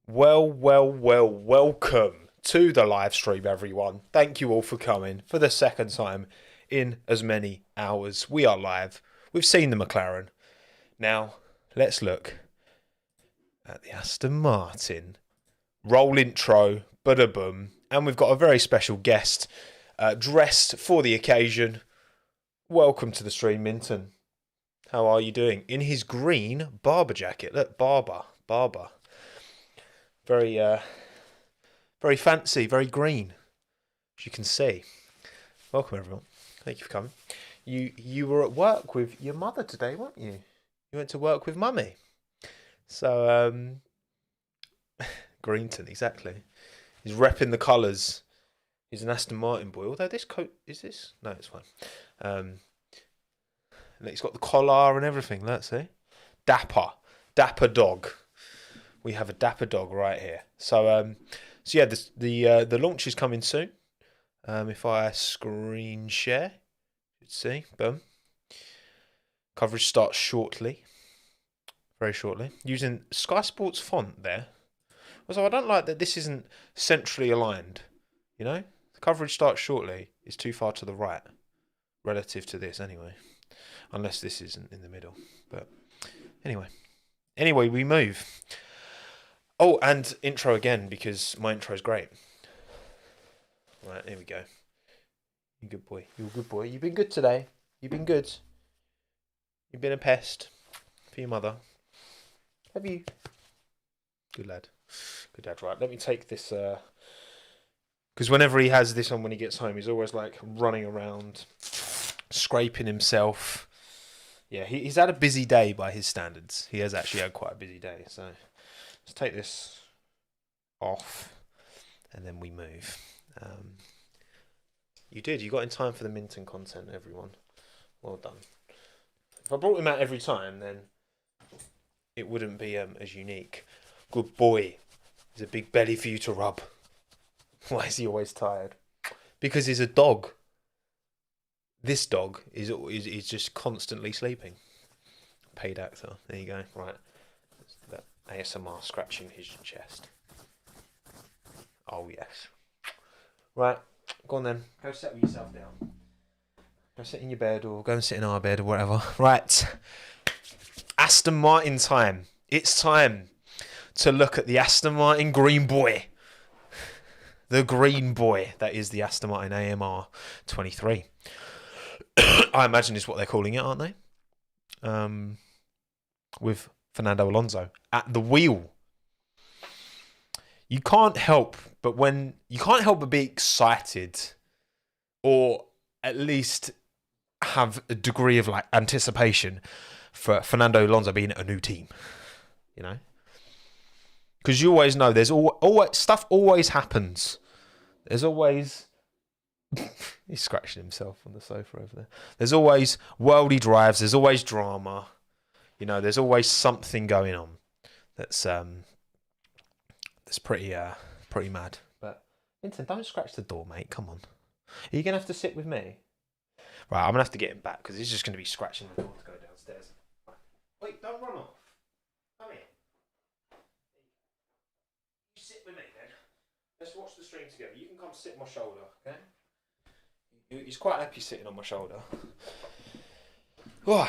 Welcome to the live stream, everyone. Thank you all for coming for the second time in as many hours. We are live. We've seen the McLaren. Now, let's look at the Aston Martin. Roll intro, bada boom. And we've got a very special guest dressed for the occasion. Welcome to the stream, Minton. How are you doing? In his green barber jacket. Look, barber. Very, very fancy, very green, as you can see. Welcome, everyone. Thank you for coming. You were at work with your mother today, weren't you? You went to work with Mummy. So, Greenton, exactly. He's repping the colours. He's an Aston Martin boy. Although this coat, is this? No, it's fine. And he's got the collar and everything. Let's see. Dapper dog. We have a dapper dog right here. So yeah, the launch is coming soon. If I screen share, you can see, boom. Coverage starts shortly, very shortly, using Sky Sports font there. Also, I don't like that this isn't centrally aligned. You know, the coverage starts shortly. It's too far to the right, relative to this anyway. Unless this isn't in the middle. But anyway, we move. Oh, and intro again, because my intro is great. Right, here we go. You good boy. You're a good boy. You've been good today. You've been good. You've been a pest for your mother. Have you? Good lad. Good dad. Right, let me take this. Because whenever he has this on when he gets home, he's always like running around, scraping himself. Yeah, he's had a busy day by his standards. He has actually had quite a busy day, so... Let's take this off, and then we move. You did. You got in time for the Minton content, everyone. Well done. If I brought him out every time, then it wouldn't be as unique. Good boy. There's a big belly for you to rub. Why is he always tired? Because he's a dog. This dog is just constantly sleeping. Paid actor. There you go. Right. ASMR scratching his chest. Oh, yes. Right, go on then. Go settle yourself down. Go sit in your bed or go and sit in our bed or whatever. Right. Aston Martin time. It's time to look at the Aston Martin Green Boy. The Green Boy. That is the Aston Martin AMR 23. I imagine is what they're calling it, aren't they? With Fernando Alonso at the wheel. You can't help but be excited, or at least have a degree of like anticipation for Fernando Alonso being at a new team. You know, because you always know there's always stuff always happens. There's always he's scratching himself on the sofa over there. There's always worldy drives. There's always drama. You know, there's always something going on that's pretty mad. But Vincent, don't scratch the door, mate. Come on. Are you gonna have to sit with me? Right, I'm gonna have to get him back because he's just gonna be scratching the door to go downstairs. Right. Wait, don't run off. Come here. You sit with me then. Let's watch the stream together. You can come sit on my shoulder, okay? He's quite happy sitting on my shoulder. Oh.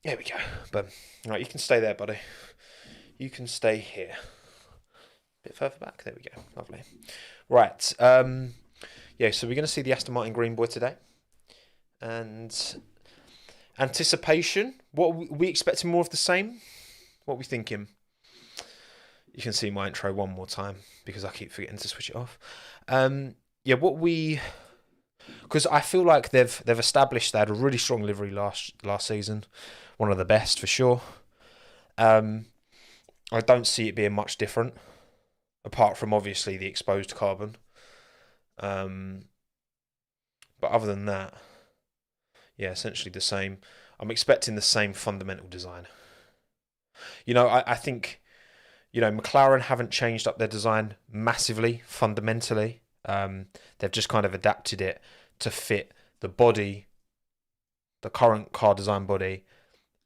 There we go. But right, you can stay there, buddy. You can stay here. A bit further back. There we go. Lovely. Right. Yeah, so we're going to see the Aston Martin Green Boy today. And anticipation. What are we expecting more of the same? What are we thinking? You can see my intro one more time because I keep forgetting to switch it off. Yeah, because I feel like they've established they had a really strong livery last season. One of the best for sure. I don't see it being much different, apart from obviously the exposed carbon. But other than that, yeah, essentially the same. I'm expecting the same fundamental design. You know, I think, you know, McLaren haven't changed up their design massively, fundamentally. They've just kind of adapted it to fit the body, the current car design body,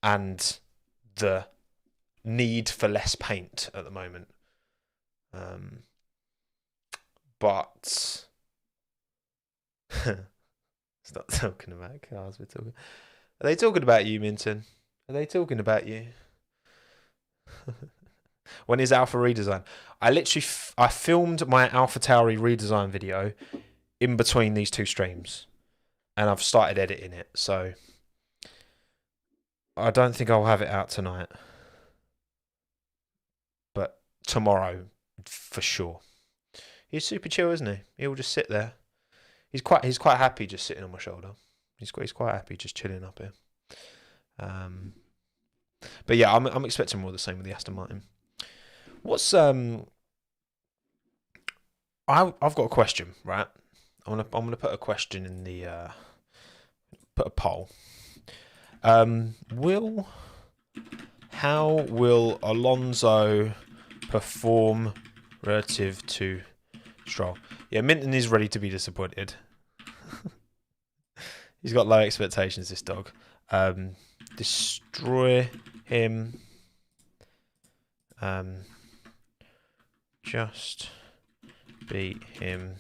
and the need for less paint at the moment. But it's not talking about cars. We're talking. Are they talking about you, Minton? Are they talking about you? When is Alpha redesign? I literally I filmed my Alpha Tauri redesign video in between these two streams, and I've started editing it. So I don't think I'll have it out tonight, but tomorrow for sure. He's super chill, isn't he? He'll just sit there. He's quite happy just sitting on my shoulder. He's quite happy just chilling up here. But yeah, I'm expecting more of the same with the Aston Martin. What's I've got a question, right? I'm gonna put a question in the put a poll. How will Alonso perform relative to Stroll? Yeah, Minton is ready to be disappointed. He's got low expectations, this dog. Destroy him. Just beat him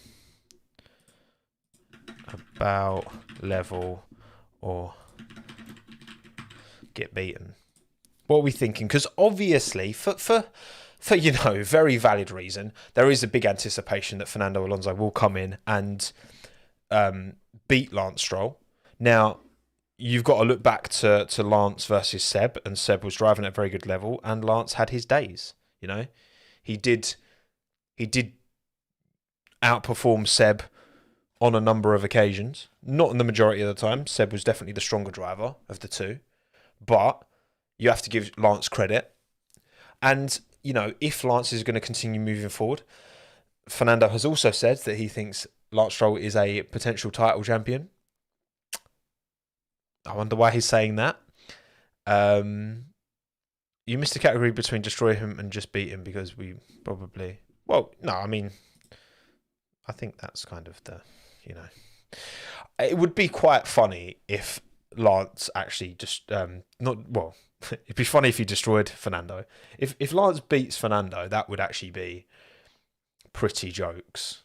about level or get beaten. What are we thinking? Because obviously, for very valid reason, there is a big anticipation that Fernando Alonso will come in and beat Lance Stroll. Now, you've got to look back to Lance versus Seb, and Seb was driving at a very good level, and Lance had his days. He did outperform Seb on a number of occasions. Not in the majority of the time. Seb was definitely the stronger driver of the two, but you have to give Lance credit. And if Lance is going to continue moving forward, Fernando has also said that he thinks Lance Stroll is a potential title champion. I wonder why he's saying that. You missed the category between destroy him and just beat him because we probably... Well, no, I mean... I think that's kind of the... It would be quite funny if Lance actually just... it'd be funny if he destroyed Fernando. If Lance beats Fernando, that would actually be pretty jokes.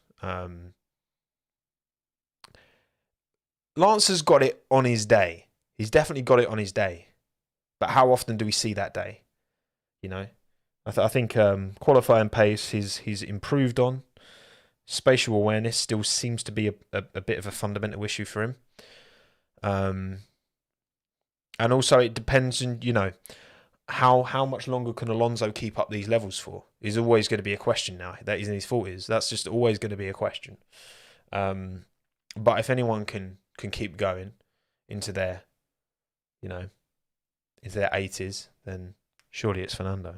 Lance has got it on his day. He's definitely got it on his day. But how often do we see that day? I think qualifying pace he's improved on. Spatial awareness still seems to be a bit of a fundamental issue for him. And also it depends on, how much longer can Alonso keep up these levels for? Is always going to be a question now. That is in his 40s. That's just always going to be a question. But if anyone can keep going into their, into their 80s, then surely it's Fernando.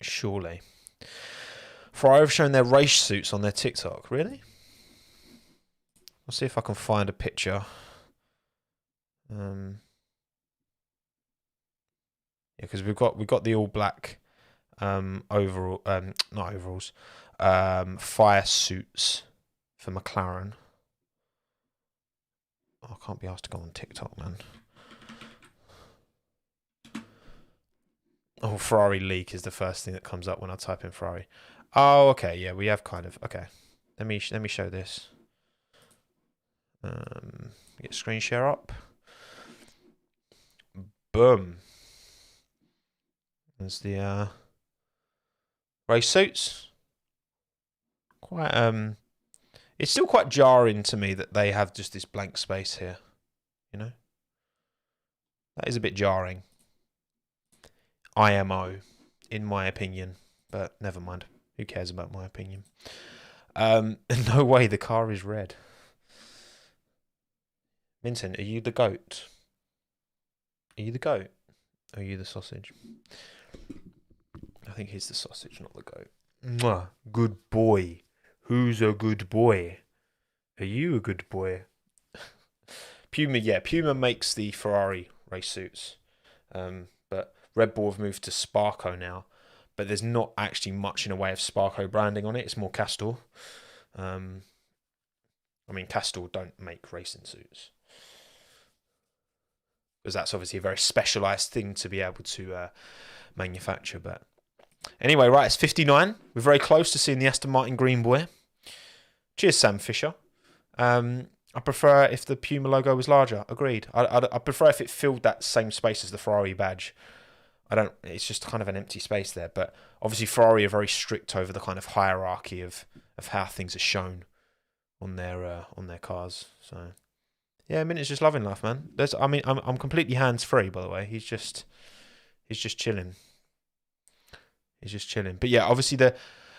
Surely. Ferrari have shown their race suits on their TikTok. Really? I'll see if I can find a picture. Yeah, because we've got the all black overall, not overalls, fire suits for McLaren. Oh, I can't be asked to go on TikTok, man. Oh, Ferrari leak is the first thing that comes up when I type in Ferrari. Oh, okay, yeah, we have kind of... Okay, let me show this. Get screen share up. Boom. There's the race suits. Quite it's still quite jarring to me that they have just this blank space here. That is a bit jarring. IMO, in my opinion, but never mind. Who cares about my opinion? No way, the car is red. Minton, are you the goat? Are you the goat? Or are you the sausage? I think he's the sausage, not the goat. Mwah, good boy. Who's a good boy? Are you a good boy? Puma, yeah. Puma makes the Ferrari race suits. But Red Bull have moved to Sparco now. But there's not actually much in a way of Sparco branding on it. It's more Castor. Castor don't make racing suits. Because that's obviously a very specialised thing to be able to manufacture. But Anyway, right, it's 59. We're very close to seeing the Aston Martin green boy. Cheers, Sam Fisher. I prefer if the Puma logo was larger. Agreed. I prefer if it filled that same space as the Ferrari badge. It's just kind of an empty space there. But obviously Ferrari are very strict over the kind of hierarchy of how things are shown on their cars. So yeah, Minton's just loving life, man. I'm completely hands free, by the way. He's just chilling. He's just chilling. But yeah, obviously the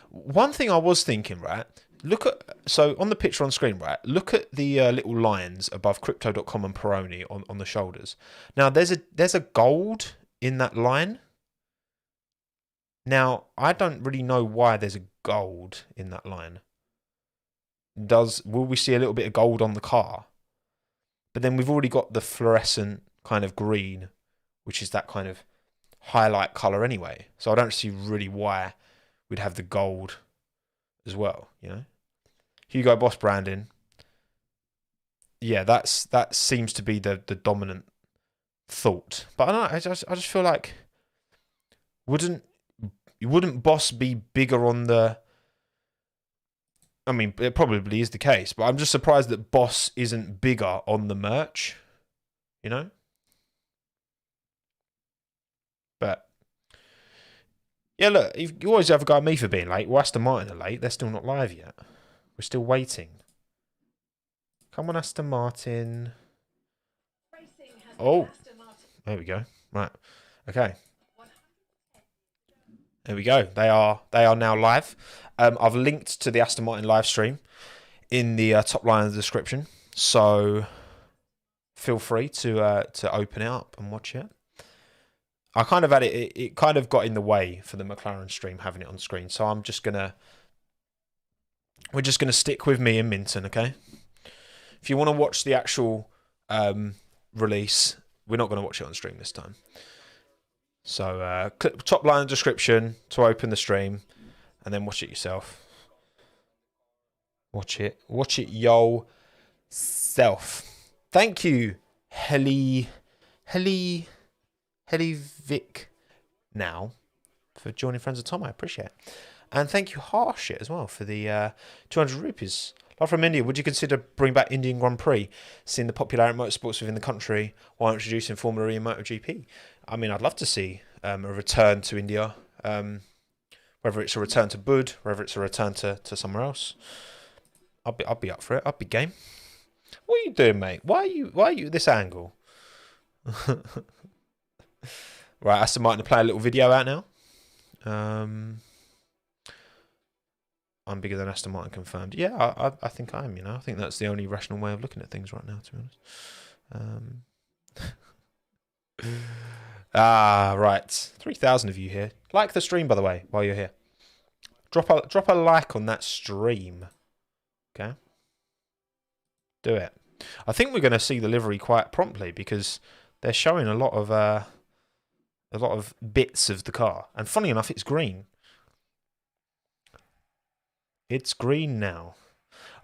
one thing I was thinking, right? So on the picture on screen, right? Look at the little lines above Crypto.com and Peroni on the shoulders. Now there's a gold in that line. Now I don't really know why there's a gold in that line. Will we see a little bit of gold on the car? But then we've already got the fluorescent kind of green, which is that kind of highlight color anyway. So I don't see really why we'd have the gold as well, you know. Hugo Boss branding. Yeah, that seems to be the dominant thought. But I don't know, I just feel like wouldn't Boss be bigger on the... I mean, it probably is the case, but I'm just surprised that Boss isn't bigger on the merch, you know? But yeah, look, you always have a go at me for being late. Well, Aston Martin are late. They're still not live yet. We're still waiting. Come on, Aston Martin. Oh, there we go. Right. Okay. There we go. They are now live. I've linked to the Aston Martin live stream in the top line of the description. So feel free to open it up and watch it. I kind of had it kind of got in the way for the McLaren stream having it on screen. So we're just gonna stick with me and Minton, okay? If you want to watch the actual release, we're not going to watch it on stream this time. So click top line of the description to open the stream, and then watch it yourself. Watch it yourself. Thank you, Vic now for joining Friends of Tom. I appreciate it. And thank you, Harshit, as well, for the 200 rupees. Love from India. Would you consider bringing back Indian Grand Prix, seeing the popularity of motorsports within the country while introducing Formula E and MotoGP? I mean, I'd love to see a return to India, whether it's a return to Bud, whether it's a return to somewhere else. I'd be up for it. I'd be game. What are you doing, mate? Why are you at this angle? Right, Aston Martin to play a little video out now. I'm bigger than Aston Martin confirmed. Yeah, I think I am, you know. I think that's the only rational way of looking at things right now, to be honest. Right. 3,000 of you here. Like the stream, by the way, while you're here. Drop a like on that stream. Okay? Do it. I think we're going to see the livery quite promptly because they're showing a lot of bits of the car. And funny enough, it's green. It's green now.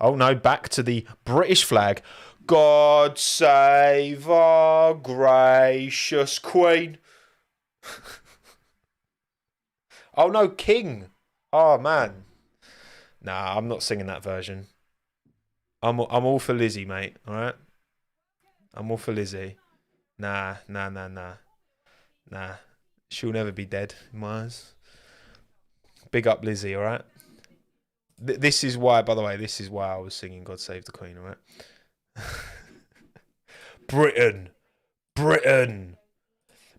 Oh no, back to the British flag. God save our gracious Queen. Oh no, King. Oh man. Nah, I'm not singing that version. I'm all for Lizzie, mate. All right. I'm all for Lizzie. Nah. She'll never be dead in my eyes. Big up Lizzie, all right. This is why, by the way, I was singing God Save the Queen, all right? Britain.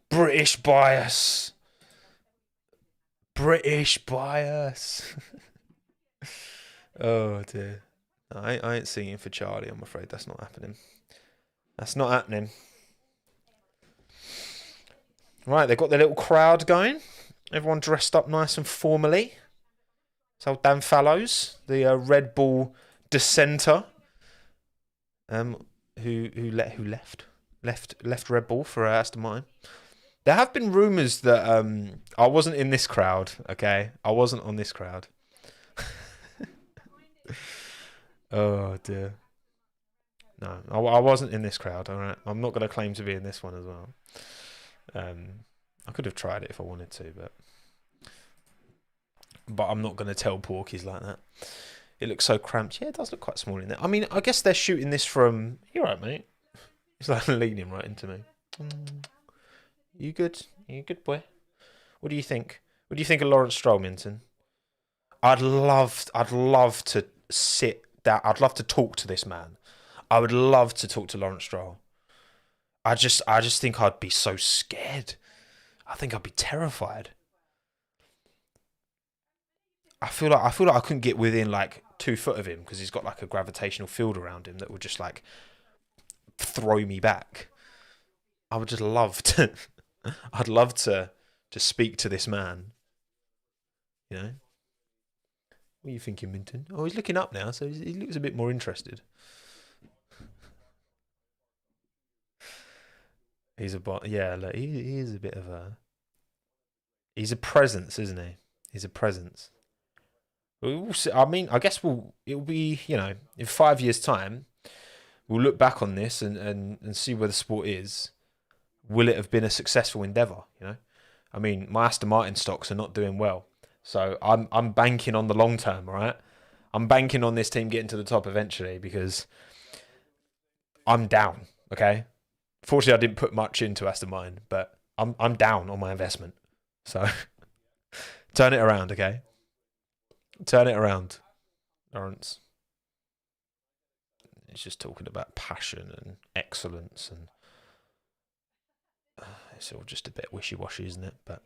British bias. Oh, dear. No, I ain't singing for Charlie, I'm afraid. That's not happening. Right, they've got their little crowd going. Everyone dressed up nice and formally. So Dan Fallows, the Red Bull dissenter, who left Red Bull for Aston Martin. There have been rumours that I wasn't in this crowd. Okay, I wasn't on this crowd. Oh dear. No, I wasn't in this crowd. All right, I'm not going to claim to be in this one as well. I could have tried it if I wanted to, but but I'm not going to tell Porky's like that. It looks so cramped. Yeah, it does look quite small in there. I mean, I guess they're shooting this from... You're right, mate. He's like leaning right into me. You good? You good, boy? What do you think? What do you think of Lawrence Stroll, Minton? I'd love to sit down. I'd love to talk to this man. I would love to talk to Lawrence Stroll. I just think I'd be so scared. I think I'd be terrified. I feel like I couldn't get within like 2 foot of him because he's got like a gravitational field around him that would just like throw me back. I would just love to. I'd love to just speak to this man. You know. What are you thinking, Minton? Oh, he's looking up now, so he looks a bit more interested. He's a bot. Yeah, look, he is a bit of a. He's a presence, isn't he? He's a presence. We'll see, I mean, I guess it'll be, you know, in 5 years' time, we'll look back on this and see where the sport is. Will it have been a successful endeavour? You know, I mean, my Aston Martin stocks are not doing well, so I'm banking on the long term, all right? I'm banking on this team getting to the top eventually because I'm down. Okay, fortunately, I didn't put much into Aston Martin, but I'm down on my investment. So turn it around, okay? Turn it around, Lawrence. It's just talking about passion and excellence, and it's all just a bit wishy-washy, isn't it? But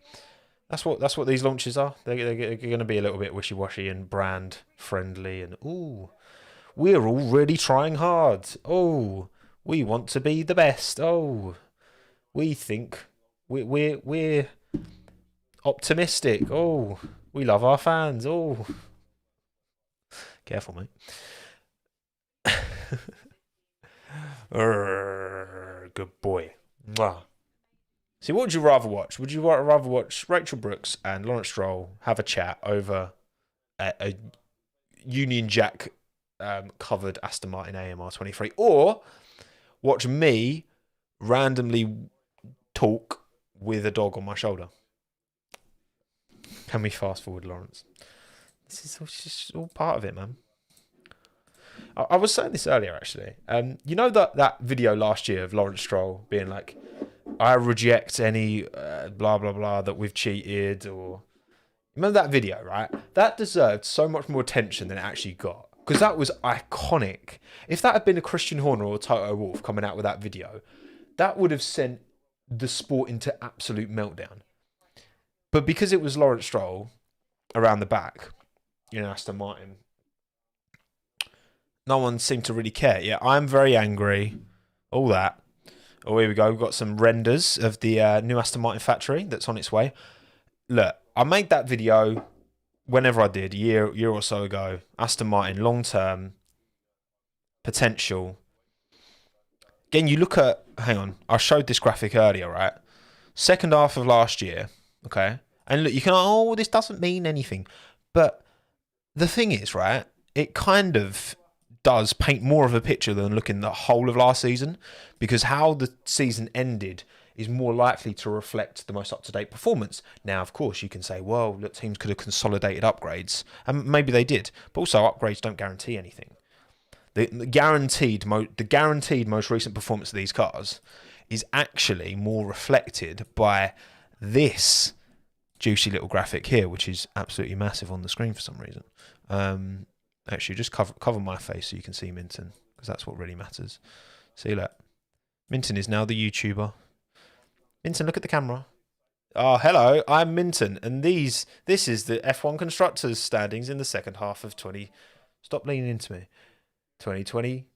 that's what these launches are. They're going to be a little bit wishy-washy and brand friendly, and we're already trying hard. Oh, we want to be the best. Oh, we think we're optimistic. Oh, we love our fans. Oh. Careful, mate. Good boy. Mwah. See, what would you rather watch? Would you rather watch Rachel Brooks and Lawrence Stroll have a chat over a Union Jack covered Aston Martin AMR 23, or watch me randomly talk with a dog on my shoulder? Can we fast forward, Lawrence? This is just all part of it, man. I was saying this earlier, actually. You know that video last year of Lawrence Stroll being like, I reject any blah, blah, blah that we've cheated, or... Remember that video, right? That deserved so much more attention than it actually got. Because that was iconic. If that had been a Christian Horner or Toto Wolff coming out with that video, that would have sent the sport into absolute meltdown. But because it was Lawrence Stroll around the back, you know, Aston Martin, no one seemed to really care. Yeah, I'm very angry. All that. Oh, here we go. We've got some renders of the new Aston Martin factory that's on its way. Look, I made that video whenever I did, a year or so ago. Aston Martin, long-term potential. Again, you look at... Hang on. I showed this graphic earlier, right? Second half of last year, okay? And look, you can... Oh, this doesn't mean anything. But the thing is, right, it kind of does paint more of a picture than looking the whole of last season, because how the season ended is more likely to reflect the most up-to-date performance. Now, of course, you can say, well, look, teams could have consolidated upgrades, and maybe they did, but also upgrades don't guarantee anything. The guaranteed most recent performance of these cars is actually more reflected by this juicy little graphic here, which is absolutely massive on the screen for some reason. Actually, just cover my face so you can see Minton, because that's what really matters. See that? Minton is now the YouTuber. Minton, look at the camera. Oh, hello, I'm Minton, and this is the F1 Constructors standings in the second half of 20... Stop leaning into me. 2020.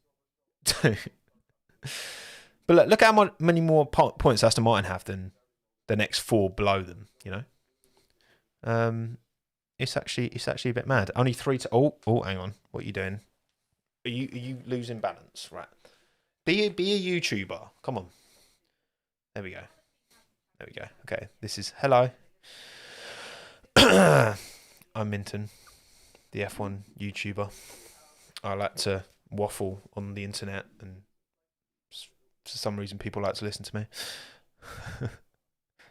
But look how many more points Aston Martin have than the next 4 below them, you know? It's actually a bit mad. Only 3 to... Oh, hang on. What are you doing? Are you losing balance? Right. Be a YouTuber. Come on. There we go. Okay, this is... Hello. I'm Minton, the F1 YouTuber. I like to waffle on the internet, and for some reason people like to listen to me.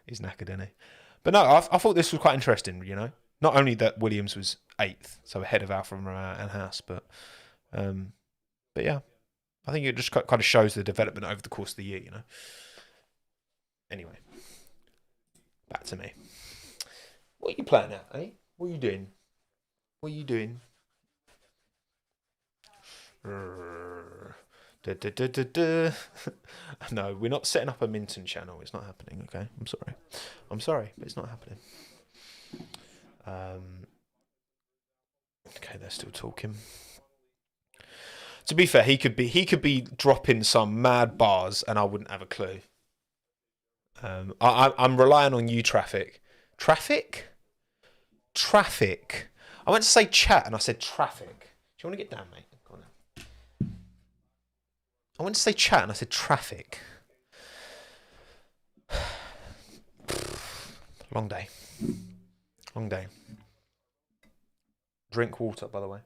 He's knackered, isn't he? But no, I thought this was quite interesting, you know? Not only that Williams was 8th, so ahead of Alfa Romeo and Haas, but yeah, I think it just kind of shows the development over the course of the year, you know. Anyway, back to me. What are you playing at, eh? What are you doing? What are you doing? No, we're not setting up a Minton channel. It's not happening, okay? I'm sorry, but it's not happening. Okay, they're still talking. To be fair, he could be dropping some mad bars and I wouldn't have a clue. I'm relying on you, traffic. Traffic? I went to say chat and I said traffic. Do you want to get down, mate? Go on now. I went to say chat and I said traffic. Long day. Drink water, by the way.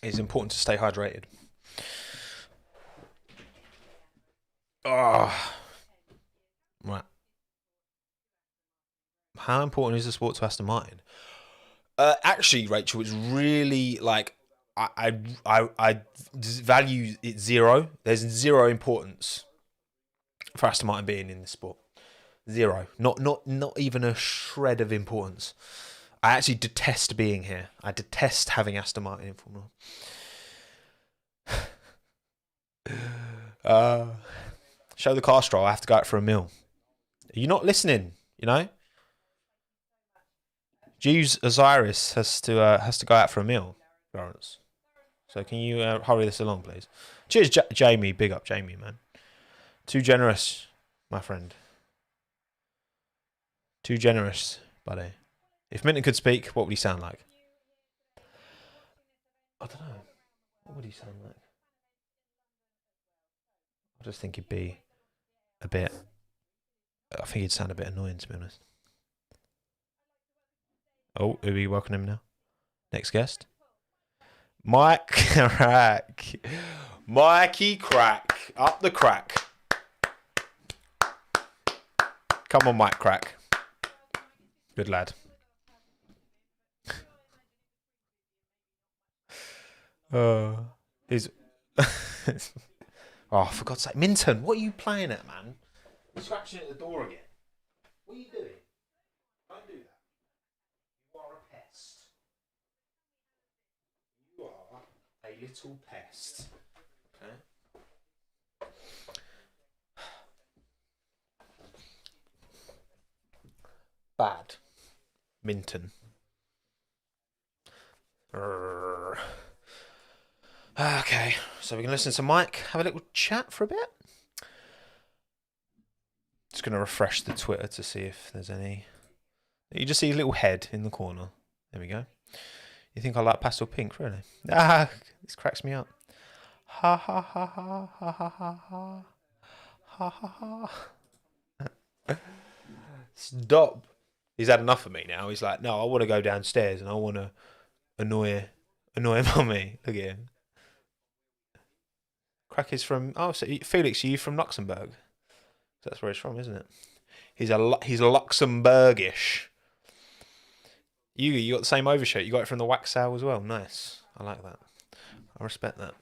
It's important to stay hydrated. Right. How important is the sport to Aston Martin? Actually, Rachel, it's really like I value it 0. There's 0 importance for Aston Martin being in this sport. 0. Not even a shred of importance. I actually detest being here. I detest having Aston Martin in Formula 1. Show the car stroll. I have to go out for a meal. Are you not listening? You know? Jews Osiris has to go out for a meal, Lawrence. So can you hurry this along, please? Cheers, Jamie. Big up, Jamie, man. Too generous, my friend. Too generous, buddy. If Minton could speak, what would he sound like? I don't know. What would he sound like? I just think he'd be a bit... I think he'd sound a bit annoying, to be honest. Oh, who are you welcoming him now? Next guest? Mike Crack. Mikey Crack. Up the crack. Come on, Mike Crack. Good lad. He's... Oh, for God's sake. Minton, what are you playing at, man? You're scratching at the door again. What are you doing? Don't do that. You are a pest. You are a little pest. Okay? Bad. Minton. Okay, so we can listen to Mike, have a little chat for a bit. Just going to refresh the Twitter to see if there's any... You just see a little head in the corner. There we go. You think I like pastel pink, really? This cracks me up. Ha ha ha ha ha ha ha ha. Ha ha ha. Stop. He's had enough of me now. He's like, no, I want to go downstairs and I want to annoy mummy. Look at him. Crack is from... Oh, so Felix, are you from Luxembourg? That's where he's from, isn't it? He's Luxembourgish. You got the same overshirt. You got it from the wax sale as well. Nice. I like that. I respect that.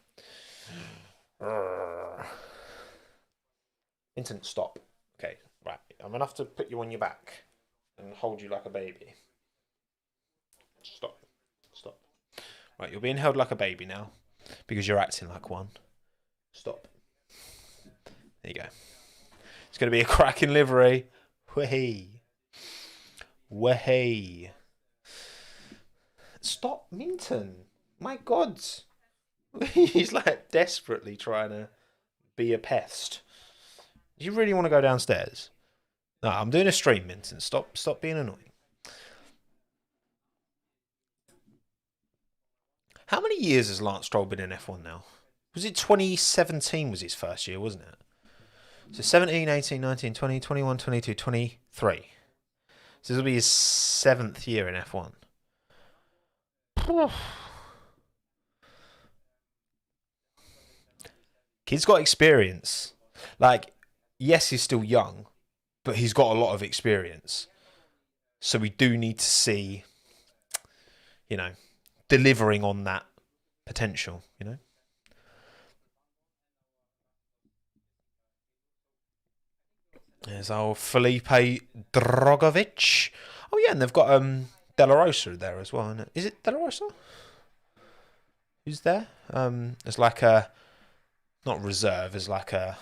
Instant stop. Okay, right. I'm going to have to put you on your back and hold you like a baby. Stop. Right, you're being held like a baby now because you're acting like one. Stop. There you go. It's going to be a cracking livery. Wahey. Stop, Minton. My God. He's like desperately trying to be a pest. Do you really want to go downstairs? No, I'm doing a stream, Minton. Stop being annoying. How many years has Lance Stroll been in F1 now? Was it 2017 was his first year, wasn't it? So 17, 18, 19, 20, 21, 22, 23. So this will be his 7th year in F1. Kid's got experience. Like, yes, he's still young, but he's got a lot of experience. So we do need to see, you know, delivering on that potential, you know. There's old Felipe Drogovic. Oh yeah, and they've got De La Rosa there as well, isn't it? Is it De La Rosa? Who's there? It's like a not reserve, it's like a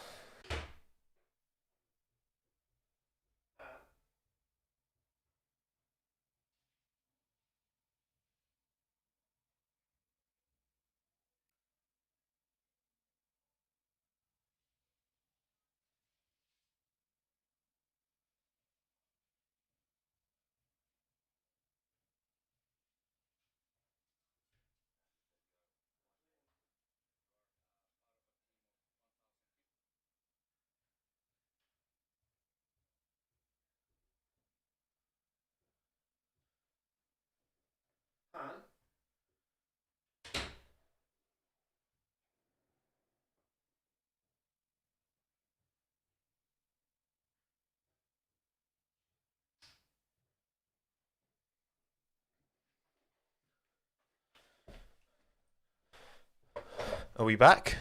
Are we back?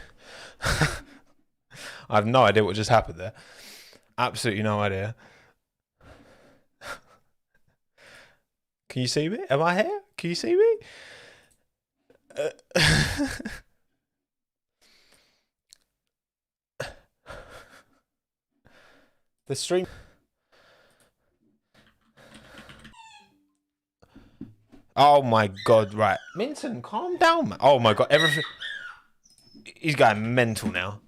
I have no idea what just happened there. Absolutely no idea. Can you see me? Am I here? Can you see me? The stream. Oh my god! Right, Minton, calm down, man. Oh my god, everything. He's going mental now.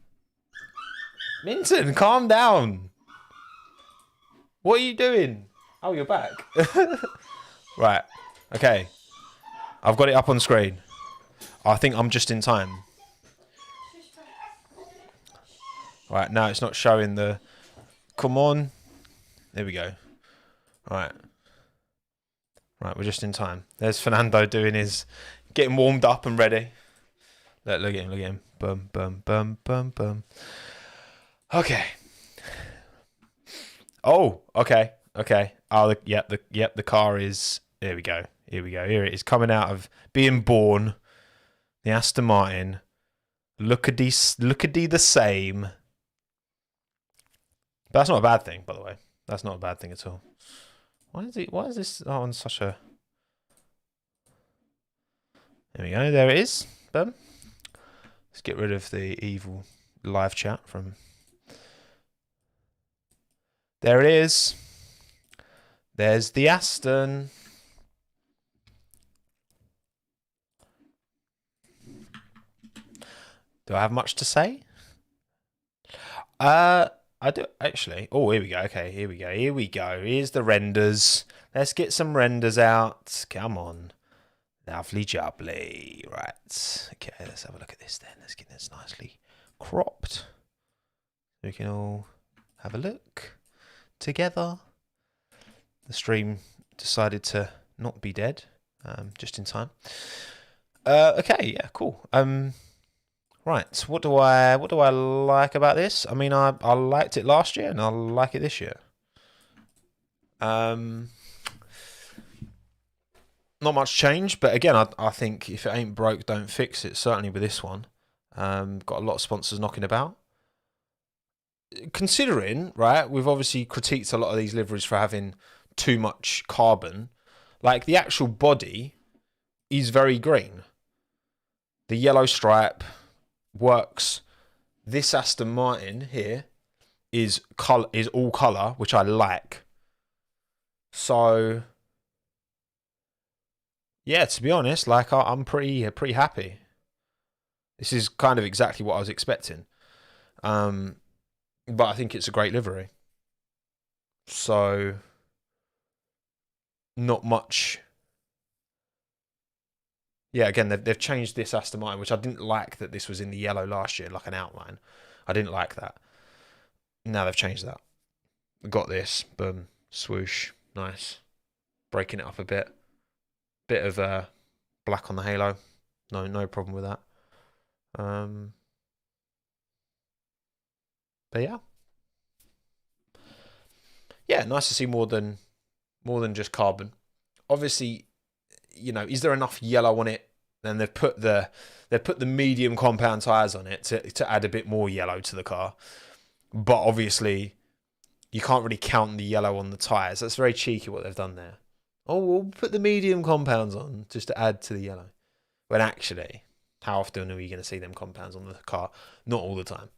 Minton, calm down. What are you doing? Oh, you're back. Right. Okay. I've got it up on screen. I think I'm just in time. Right, now it's not showing the... Come on. There we go. Right. Right, we're just in time. There's Fernando doing his... Getting warmed up and ready. Look at him, look at him. Boom, boom, boom, boom, boom. Okay. Oh, okay. Okay. Oh, the car is... There we go. Here we go. Here it is, coming out of being born. The Aston Martin. Look-a-dee the same. But that's not a bad thing, by the way. That's not a bad thing at all. Why is this on such a... There we go. There it is. Boom. Let's get rid of the evil live chat from... There it is. There's the Aston. Do I have much to say? I do actually. Oh, here we go. Okay, here we go. Here we go. Here's the renders. Let's get some renders out. Come on. Lovely jubbly. Right. Okay, let's have a look at this then. Let's get this nicely cropped. We can all have a look together. The stream decided to not be dead. Just in time. Okay, yeah, cool. Right, what do I like about this? I mean, I liked it last year and I like it this year. Not much change, but again, I think if it ain't broke, don't fix it. Certainly with this one, got a lot of sponsors knocking about. Considering, right, we've obviously critiqued a lot of these liveries for having too much carbon. Like the actual body is very green. The yellow stripe works. This Aston Martin here is all colour, which I like. So yeah, to be honest, like I'm pretty happy. This is kind of exactly what I was expecting. But I think it's a great livery. So not much. Yeah, again, they've changed this Aston Martin, which I didn't like that this was in the yellow last year, like an outline. I didn't like that. Now they've changed that. Got this. Boom. Swoosh. Nice. Breaking it up a bit. Bit of black on the halo. No problem with that. But yeah. Yeah, nice to see more than more than just carbon. Obviously, you know, is there enough yellow on it? Then they've put the medium compound tyres on it to add a bit more yellow to the car. But obviously, you can't really count the yellow on the tyres. That's very cheeky what they've done there. Oh, we'll put the medium compounds on just to add to the yellow. When actually, how often are you going to see them compounds on the car? Not all the time.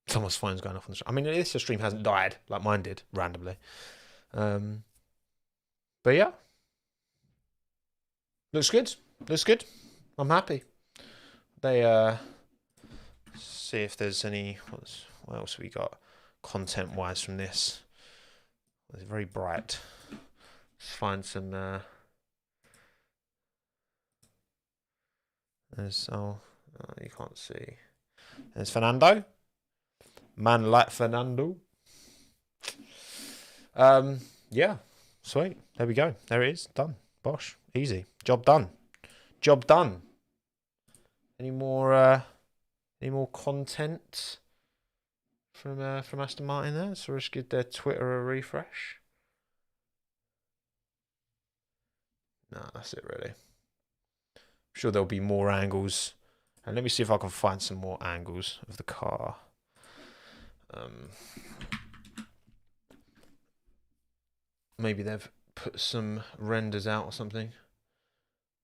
Someone's phone's going off on the stream. I mean, at least the stream hasn't died like mine did randomly. But yeah, looks good. Looks good. I'm happy. They see if there's any. What else have we got content wise from this? It's very bright. Let's find some. There's you can't see. There's Fernando. Man like Fernando. Yeah, sweet. There we go. There it is. Done. Bosh. Easy. Job done. Job done. Any more content from Aston Martin there? So let's give their Twitter a refresh. No, that's it really. I'm sure there'll be more angles. And let me see if I can find some more angles of the car. Maybe they've put some renders out or something.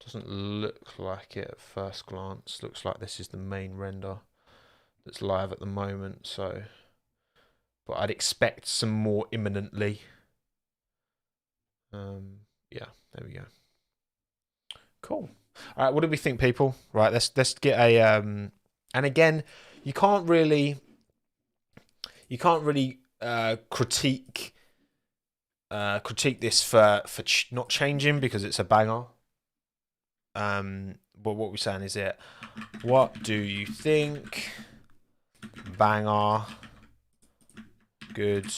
Doesn't look like it at first glance. Looks like this is the main render that's live at the moment. So, but I'd expect some more imminently. Yeah, there we go. Cool. All right, what do we think, people? Right, let's get a and again, you can't really critique this for not changing because it's a banger. But what we're saying is it. What do you think? Banger. Good.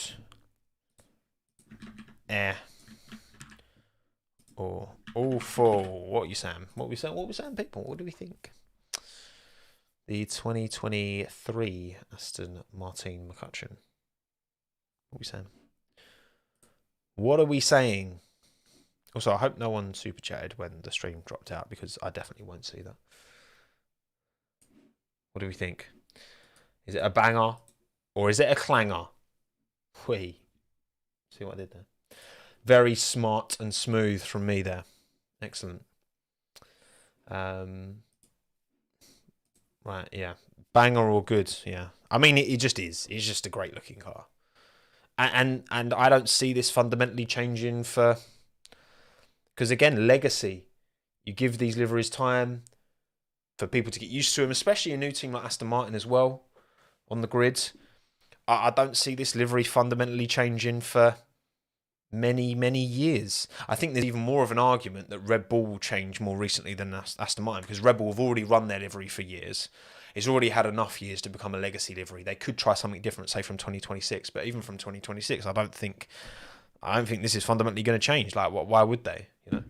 Or awful. What are you saying? What we saying, people? What do we think? The 2023 Aston Martin McCutcheon. What are we saying? What are we saying? Also, I hope no one super chatted when the stream dropped out because I definitely won't see that. What do we think? Is it a banger or is it a clanger? Whee. See what I did there? Very smart and smooth from me there. Excellent. Right, yeah. Banger or good, yeah. I mean, it just is. It's just a great looking car. And I don't see this fundamentally changing for... Because again, legacy. You give these liveries time for people to get used to them, especially a new team like Aston Martin as well on the grid. I don't see this livery fundamentally changing for many, many years. I think there's even more of an argument that Red Bull will change more recently than Aston Martin because Red Bull have already run their livery for years. It's already had enough years to become a legacy livery. They could try something different, say from 2026, but even from 2026, I don't think this is fundamentally going to change. Like, why would they? You know,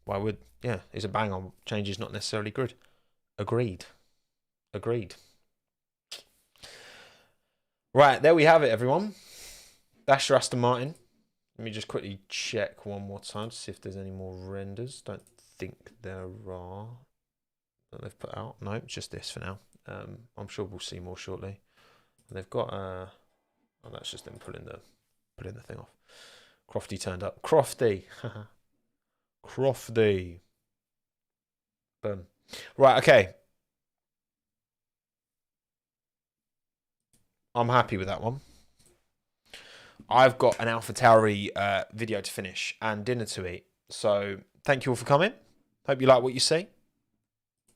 why would? Yeah, it's a bang on. Change is not necessarily good. Agreed. Right, there we have it, everyone. That's your Aston Martin. Let me just quickly check one more time to see if there's any more renders. Don't think there are that they've put out. No, just this for now. I'm sure we'll see more shortly. And they've got oh, that's just them putting the thing off. Crofty turned up. Crofty. Crofty. Boom. Right, okay. I'm happy with that one. I've got an AlphaTauri video to finish and dinner to eat. So thank you all for coming. Hope you like what you see.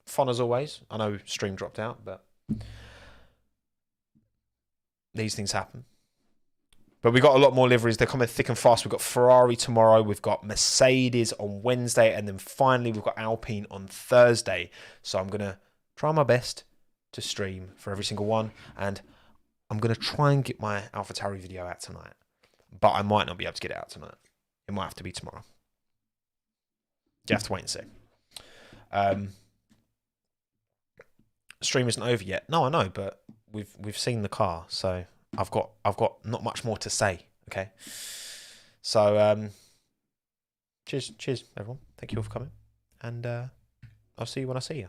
Fun as always. I know stream dropped out, but these things happen. But we've got a lot more liveries. They're coming thick and fast. We've got Ferrari tomorrow. We've got Mercedes on Wednesday. And then finally, we've got Alpine on Thursday. So I'm going to try my best to stream for every single one. And I'm going to try and get my AlphaTauri video out tonight. But I might not be able to get it out tonight. It might have to be tomorrow. You have to wait and see. Stream isn't over yet. No, I know, but we've seen the car. So I've got not much more to say. Okay. So cheers everyone. Thank you all for coming, and I'll see you when I see you.